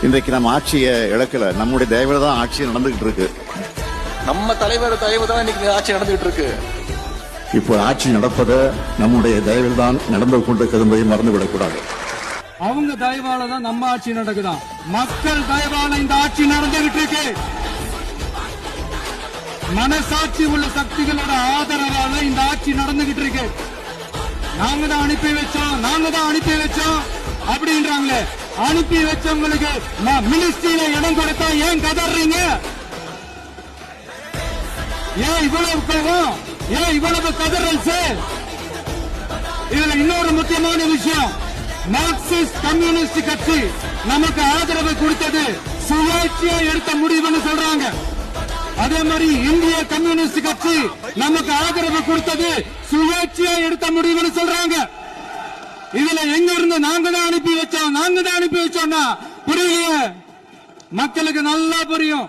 இன்றைக்கு நம்ம ஆட்சியை இழக்கல, நம்முடைய தயவுல தான் ஆட்சி நடந்துகிட்டு இருக்கு. நம்ம தலைவர் தயவு தான் இன்னைக்கு ஆட்சி நடந்துகிட்டு இருக்கு. இப்போ ஆட்சி நடப்பது நம்முடைய தயவில் தான் நடந்து கொண்டிருக்கிறது என்பதை மறந்துவிடக்கூடாது. அவங்க தயவால தான் நம்ம ஆட்சி நடக்குதான். மக்கள் தயவால இந்த ஆட்சி நடந்துகிட்டு இருக்கு. மனசாட்சி உள்ள சக்திகளோட ஆதரவால இந்த ஆட்சி நடந்துகிட்டு இருக்கு. நாங்க தான் அனுப்பி வச்சோம் அப்படின்றாங்களே. அனுப்பி வச்சவங்களுக்கு மினிஸ்ட்ரியில இடம் கொடுத்தா ஏன் கதறீங்க? ஏன் இவ்வளவு கோபம்? ஏன் இவ்வளவு கதறல் சார்? இதுல இன்னொரு முக்கியமான விஷயம், மார்க்சிஸ்ட் கம்யூனிஸ்ட் கட்சி நமக்கு ஆதரவு கொடுத்தது சுயேட்சையா எடுத்த முடிவுன்னு சொல்றாங்க. அதே மாதிரி இந்திய கம்யூனிஸ்ட் கட்சி நமக்கு ஆதரவு கொடுத்தது சுயேட்சையா எடுத்த முடிவுன்னு சொல்றாங்க. இதுல எங்க இருந்து நாங்க தான் அனுப்பி வச்சோம்னா புரியலையே. மக்களுக்கு நல்லா புரியும்.